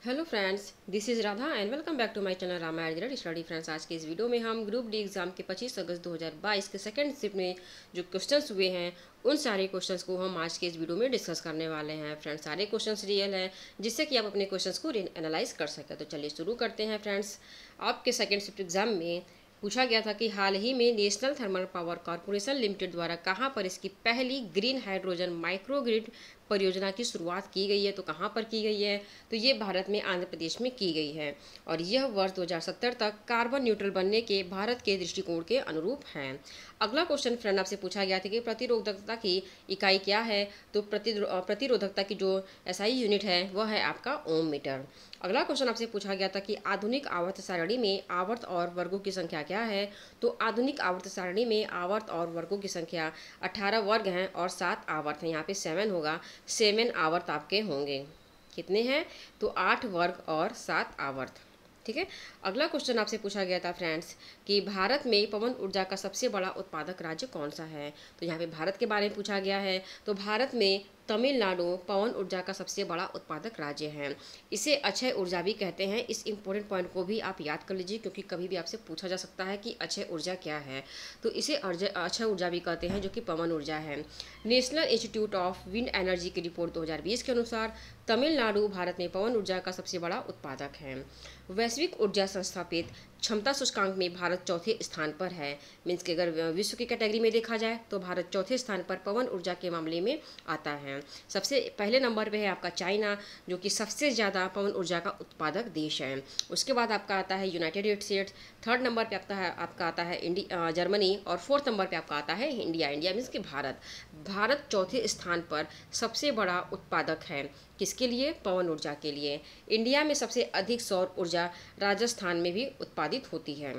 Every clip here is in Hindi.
Hello friends, this is Radha and welcome back to my channel Ramayan study. Friends, आज के इस वीडियो में हम ग्रुप डी एग्जाम के 25 अगस्त 2022 के सेकंड शिफ्ट में जो क्वेश्चंस हुए हैं उन सारे क्वेश्चंस को हम आज के इस वीडियो में डिस्कस करने वाले हैं। फ्रेंड्स, सारे क्वेश्चंस रियल हैं जिससे कि आप अपने क्वेश्चंस को एनालाइज कर सकें। तो चलिए शुरू करते हैं। फ्रेंड्स, आपके सेकेंड शिफ्ट एग्जाम में पूछा गया था कि हाल ही में national thermal power corporation limited द्वारा कहां पर इसकी पहली ग्रीन हाइड्रोजन माइक्रोग्रिड परियोजना की शुरुआत की गई है। तो कहां पर की गई है? तो ये भारत में आंध्र प्रदेश में की गई है और यह वर्ष 2070 तक कार्बन न्यूट्रल बनने के भारत के दृष्टिकोण के अनुरूप है। अगला क्वेश्चन फ्रेंड आपसे पूछा गया था कि प्रतिरोधकता की इकाई क्या है। तो प्रतिरोधकता की जो एसआई यूनिट है वह है आपका ओम मीटर। अगला क्वेश्चन आपसे पूछा गया था कि आधुनिक आवर्त सारणी में आवर्त और वर्गों की संख्या क्या है। तो आधुनिक आवर्त सारणी में आवर्त और वर्गों की संख्या 18 वर्ग हैं और 7 आवर्त हैं। यहाँ पे 7 होगा, 7 आवर्त आपके होंगे। कितने हैं? तो 8 वर्ग और 7 आवर्त। ठीक है। अगला क्वेश्चन आपसे पूछा गया था फ्रेंड्स कि भारत में पवन ऊर्जा का सबसे बड़ा उत्पादक राज्य कौन सा है। तो यहाँ पे भारत के बारे में पूछा गया है। तो भारत में तमिलनाडु पवन ऊर्जा का सबसे बड़ा उत्पादक राज्य है। इसे अक्षय ऊर्जा भी कहते हैं। इस इंपॉर्टेंट पॉइंट को भी आप याद कर लीजिए क्योंकि कभी भी आपसे पूछा जा सकता है कि अक्षय ऊर्जा क्या है। तो इसे अक्षय ऊर्जा भी कहते हैं जो कि पवन ऊर्जा है। National institute of wind energy की रिपोर्ट 2020 के अनुसार तमिलनाडु भारत में पवन ऊर्जा का सबसे बड़ा उत्पादक है। वैश्विक ऊर्जा संस्थापित क्षमता सूचकांक में भारत चौथे स्थान पर है। मीन्स कि अगर विश्व की कैटेगरी में देखा जाए तो भारत चौथे स्थान पर पवन ऊर्जा के मामले में आता है। सबसे पहले नंबर पे है आपका चाइना जो कि सबसे ज़्यादा पवन ऊर्जा का उत्पादक देश है। उसके बाद आपका आता है यूनाइटेड स्टेट्स, थर्ड नंबर पे आपका आता है जर्मनी और फोर्थ नंबर पे आपका आता है इंडिया मीन्स कि भारत चौथे स्थान पर सबसे बड़ा उत्पादक है। किसके लिए? पवन ऊर्जा के लिए। इंडिया में सबसे अधिक सौर ऊर्जा राजस्थान में भी उत्पादित होती है।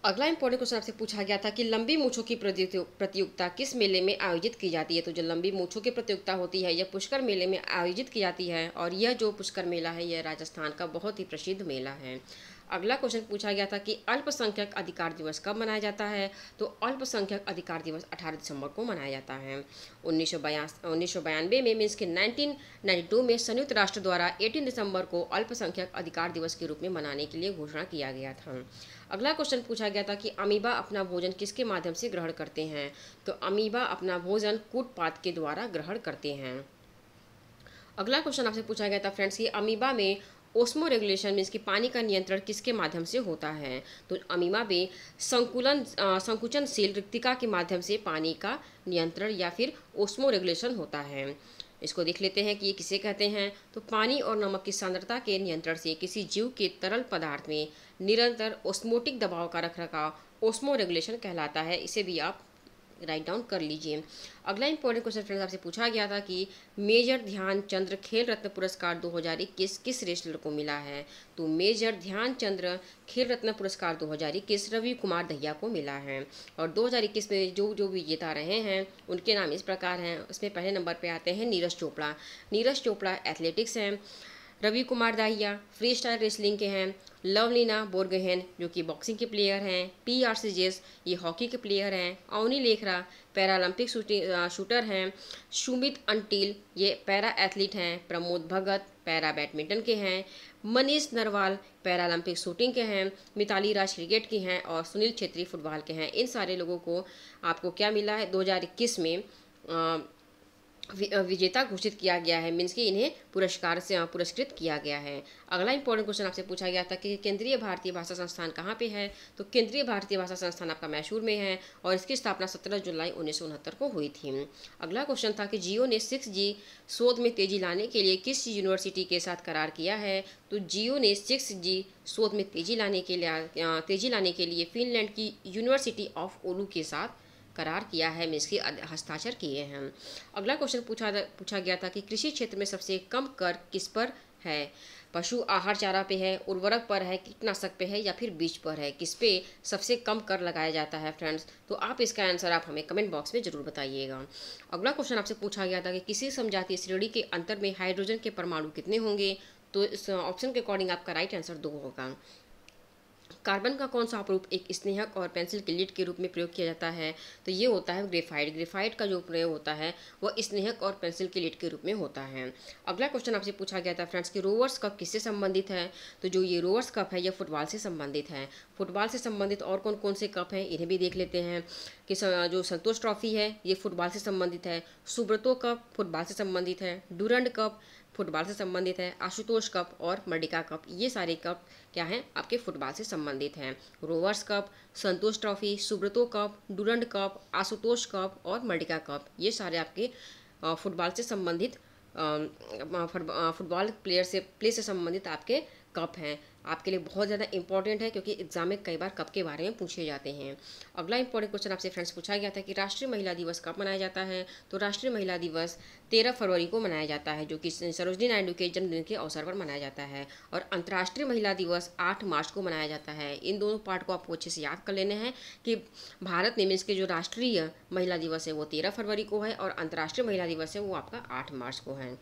अगला इंपॉर्टेंट क्वेश्चन आपसे पूछा गया था कि लंबी मूंछों की प्रतियोगिता किस मेले में आयोजित की जाती है। तो जो लंबी मूंछों की प्रतियोगिता होती है यह पुष्कर मेले में आयोजित की जाती है और यह जो पुष्कर मेला है यह राजस्थान का बहुत ही प्रसिद्ध मेला है। अगला क्वेश्चन पूछा गया था कि अल्पसंख्यक अधिकार दिवस कब मनाया जाता है। तो अल्पसंख्यक अधिकार दिवस 18 दिसंबर को मनाया जाता है। 1992 में मीन्स कि 1992 में संयुक्त राष्ट्र द्वारा 18 दिसंबर को अल्पसंख्यक अधिकार दिवस के रूप में मनाने के लिए घोषणा किया गया था। अगला क्वेश्चन पूछा गया था कि अमीबा अपना भोजन किसके माध्यम से ग्रहण करते हैं। तो अमीबा अपना भोजन कूटपात के द्वारा ग्रहण करते हैं। अगला क्वेश्चन आपसे पूछा गया था फ्रेंड्स कि अमीबा में ओस्मो रेगुलेशन मीन्स कि पानी का नियंत्रण किसके माध्यम से होता है। तो अमीबा में संकुचनशील रिक्तिका के माध्यम से पानी का नियंत्रण या फिर ओस्मो रेगुलेशन होता है। इसको देख लेते हैं कि ये किसे कहते हैं। तो पानी और नमक की सांद्रता के नियंत्रण से किसी जीव के तरल पदार्थ में निरंतर ओस्मोटिक दबाव का रखरखाव ओस्मो रेगुलेशन कहलाता है। इसे भी आप राइट डाउन कर लीजिए। अगला इंपॉर्टेंट क्वेश्चन फ्रेंड्स आपसे पूछा गया था कि मेजर ध्यानचंद्र खेल रत्न पुरस्कार 2021 किस रेसलर को मिला है। तो मेजर ध्यानचंद्र खेल रत्न पुरस्कार 2021 रवि कुमार दहिया को मिला है। और 2021 में जो विजेता रहे हैं उनके नाम इस प्रकार हैं। उसमें पहले नंबर पर आते हैं नीरज चोपड़ा। नीरज चोपड़ा एथलेटिक्स हैं। Ravi Kumar Dahiya free style wrestling के हैं। लवलीना बोरगोहेन जो कि बॉक्सिंग के प्लेयर हैं। PR सीजेस ये हॉकी के प्लेयर हैं। अवनी लेखरा पैरालंपिक शूटर हैं। सुमित अंटिल ये पैरा एथलीट हैं। प्रमोद भगत पैरा बैडमिंटन के हैं। मनीष नरवाल पैरालंपिक शूटिंग के हैं। मिताली राज क्रिकेट की हैं और सुनील छेत्री फुटबॉल के हैं। इन सारे लोगों को आपको क्या मिला है 2021 में विजेता घोषित किया गया है। मीन्स कि इन्हें पुरस्कार से पुरस्कृत किया गया है। अगला इंपॉर्टेंट क्वेश्चन आपसे पूछा गया था कि केंद्रीय भारतीय भाषा संस्थान कहाँ पे है। तो केंद्रीय भारतीय भाषा संस्थान आपका मैसूर में है और इसकी स्थापना 17 जुलाई 1969 को हुई थी। अगला क्वेश्चन था कि जियो ने 6G शोध में तेजी लाने के लिए किस यूनिवर्सिटी के साथ करार किया है। तो जियो ने 6G शोध में तेजी लाने के लिए फिनलैंड की यूनिवर्सिटी ऑफ ओलू के साथ करार किया है। मीन्स की हस्ताक्षर किए हैं। अगला क्वेश्चन पूछा गया था कि कृषि क्षेत्र में सबसे कम कर किस पर है। पशु आहार चारा पे है, उर्वरक पर है, कीटनाशक पे है या फिर बीज पर है। किस पे सबसे कम कर लगाया जाता है फ्रेंड्स। तो आप इसका आंसर आप हमें कमेंट बॉक्स में जरूर बताइएगा। अगला क्वेश्चन आपसे पूछा गया था कि किसी समजातीय श्रेणी के अंतर में हाइड्रोजन के परमाणु कितने होंगे। तो इस ऑप्शन के अकॉर्डिंग आपका राइट आंसर 2 होगा। कार्बन का कौन सा अपरूप एक स्नेहक और पेंसिल के लीड के रूप में प्रयोग किया जाता है? तो ये होता है ग्रेफाइट। ग्रेफाइट का जो प्रयोग होता है वह स्नेहक और पेंसिल के लीड के रूप में होता है। अगला क्वेश्चन आपसे पूछा गया था फ्रेंड्स कि रोवर्स कप किससे संबंधित है? तो जो ये रोवर्स कप है यह फुटबॉल से संबंधित है। फुटबॉल से संबंधित और कौन कौन से कप हैं इन्हें भी देख लेते हैं कि जो संतोष ट्रॉफी है ये फुटबॉल से संबंधित है, सुब्रतो कप फुटबॉल से संबंधित है, डूरंड कप फुटबॉल से संबंधित है, आशुतोष कप और मर्डिका कप ये सारे कप क्या हैं आपके फुटबॉल से संबंधित हैं। Rovers Cup, Santosh trophy, Subroto Cup, Durand Cup, Ashutosh Cup और मर्डिका कप ये सारे आपके फुटबॉल से संबंधित फुटबॉल प्ले से संबंधित आपके कप हैं। आपके लिए बहुत ज़्यादा इंपॉर्टेंट है क्योंकि एग्जाम में कई बार कप के बारे में पूछे जाते हैं। अगला इंपॉर्टेंट क्वेश्चन आपसे फ्रेंड्स पूछा गया था कि राष्ट्रीय महिला दिवस कब मनाया जाता है? तो राष्ट्रीय महिला दिवस 13 फरवरी को मनाया जाता है जो कि सरोजिनी नायडू के जन्मदिन के अवसर पर मनाया जाता है। और अंतर्राष्ट्रीय महिला दिवस 8 मार्च को मनाया जाता है। इन दोनों पार्ट को आपको अच्छे से याद कर लेने हैं कि भारत में मीन्स के जो राष्ट्रीय महिला दिवस है वो 13 फरवरी को है और अंतर्राष्ट्रीय महिला दिवस है वो आपका 8 मार्च को है।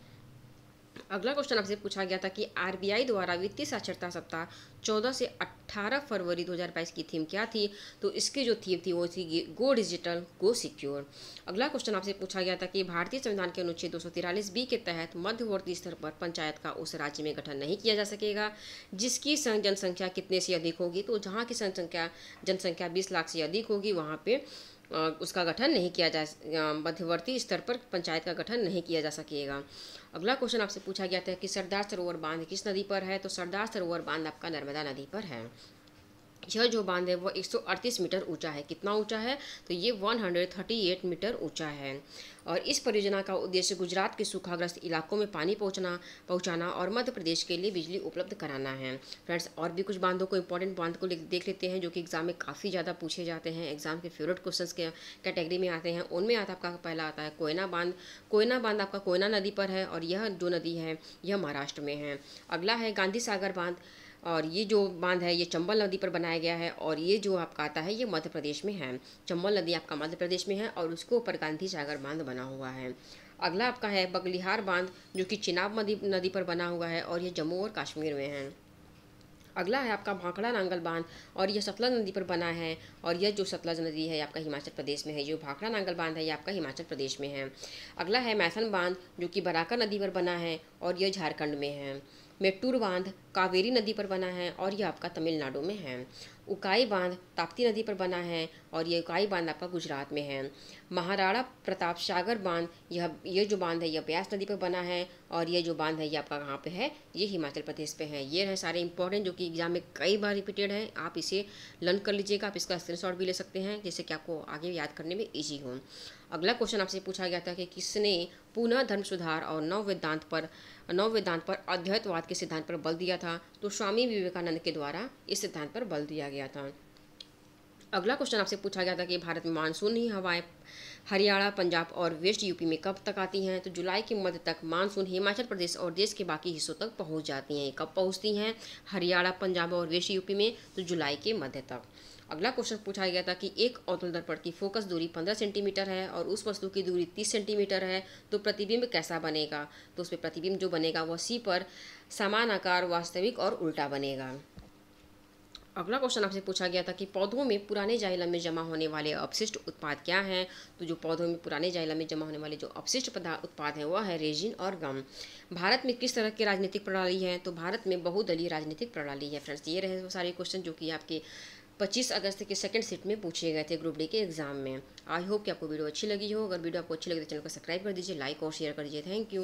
अगला क्वेश्चन आपसे पूछा गया था कि आरबीआई द्वारा वित्तीय साक्षरता सप्ताह 14 से 18 फरवरी 2022 की थीम क्या थी? तो इसकी जो थीम थी वो थी गो डिजिटल गो सिक्योर। अगला क्वेश्चन आपसे पूछा गया था कि भारतीय संविधान के अनुच्छेद 243 बी के तहत मध्यवर्ती स्तर पर पंचायत का उस राज्य में गठन नहीं किया जा सकेगा जिसकी जनसंख्या कितने से अधिक होगी। तो जहाँ की जनसंख्या 20 लाख से अधिक होगी वहाँ पे उसका गठन नहीं किया मध्यवर्ती स्तर पर पंचायत का गठन नहीं किया जा सकेगा। अगला क्वेश्चन आपसे पूछा गया था कि सरदार सरोवर बांध किस नदी पर है? तो सरदार सरोवर बांध आपका नर्मदा नदी पर है। यह जो बांध है वह 138 मीटर ऊंचा है। कितना ऊंचा है? तो ये 138 मीटर ऊंचा है। और इस परियोजना का उद्देश्य गुजरात के सूखाग्रस्त इलाकों में पानी पहुंचाना और मध्य प्रदेश के लिए बिजली उपलब्ध कराना है। फ्रेंड्स और भी कुछ बांधों को इंपॉर्टेंट बांध को देख लेते हैं जो कि एग्जाम में काफ़ी ज़्यादा पूछे जाते हैं, एग्जाम के फेवरेट क्वेश्चंस के कैटेगरी में आते हैं। उनमें आपका पहला आता है कोयना बांध। कोयना बांध आपका कोयना नदी पर है और यह जो नदी है यह महाराष्ट्र में है। अगला है गांधी सागर बांध और ये जो बांध है ये चंबल नदी पर बनाया गया है और ये जो आपका आता है ये मध्य प्रदेश में है। चंबल नदी आपका मध्य प्रदेश में है और उसके ऊपर गांधी सागर बांध बना हुआ है। अगला आपका है बगलिहार बांध जो कि चिनाब नदी पर बना हुआ है और ये जम्मू और कश्मीर में है। अगला है आपका भाखड़ा नांगल बांध और यह सतलज नदी पर बना है और यह जो सतलज नदी है आपका हिमाचल प्रदेश में है। जो भाखड़ा नांगल बांध है ये आपका हिमाचल प्रदेश में है। अगला है मैथन बांध जो कि बराका नदी पर बना है और यह झारखंड में है। मेट्टूर बांध कावेरी नदी पर बना है और यह आपका तमिलनाडु में है। उकाई बांध ताप्ती नदी पर बना है और ये उकाई बांध आपका गुजरात में है। महाराणा प्रताप सागर बांध यह जो बांध है यह ब्यास नदी पर बना है और ये जो बांध है ये आपका कहाँ पे है? ये हिमाचल प्रदेश पे है। ये है सारे इंपॉर्टेंट जो कि एग्जाम में कई बार रिपीटेड है। आप इसे लर्न कर लीजिएगा, आप इसका स्क्रीनशॉट भी ले सकते हैं जिससे कि आपको आगे याद करने में ईजी हो। अगला क्वेश्चन आपसे पूछा गया था कि किसने पुनः धर्म सुधार और नव वेदांत पर अद्वैतवाद के सिद्धांत पर बल दिया था? तो स्वामी विवेकानंद के द्वारा इस सिद्धांत पर बल दिया गया था। अगला क्वेश्चन आपसे पूछा गया था कि भारत में मानसूनी हवाएं हरियाणा, पंजाब और वेस्ट यूपी में कब तक आती हैं? तो जुलाई के मध्य तक मानसून हिमाचल प्रदेश और देश के बाकी हिस्सों तक पहुंच जाती हैं। कब पहुंचती हैं? हरियाणा, पंजाब और वेस्ट यूपी में तो जुलाई के मध्य तक। अगला क्वेश्चन पूछा गया था कि एक अवतल दर्पण की फोकस दूरी 15 सेंटीमीटर है और उस वस्तु की दूरी 30 सेंटीमीटर है तो प्रतिबिंब कैसा बनेगा? तो उसमें प्रतिबिंब जो बनेगा वह सी पर समान आकार, वास्तविक और उल्टा बनेगा। अगला क्वेश्चन आपसे पूछा गया था कि पौधों में पुराने जाइलम में जमा होने वाले अपशिष्ट उत्पाद क्या हैं? तो जो पौधों में पुराने जाइलम में जमा होने वाले जो अपशिष्ट उत्पाद हैं वह है रेजिन और गम। भारत में किस तरह की राजनीतिक प्रणाली है? तो भारत में बहुदलीय राजनीतिक प्रणाली है। फ्रेंड्स ये रहे वो सारे क्वेश्चन जो कि आपके 25 अगस्त के सेकंड शिफ्ट में पूछे गए थे ग्रुप डी के एग्जाम में। आई होप कि आपको वीडियो अच्छी लगी हो। अगर वीडियो आपको अच्छी लगी तो चैनल को सब्सक्राइब कर दीजिए, लाइक और शेयर कर दीजिए। Thank you.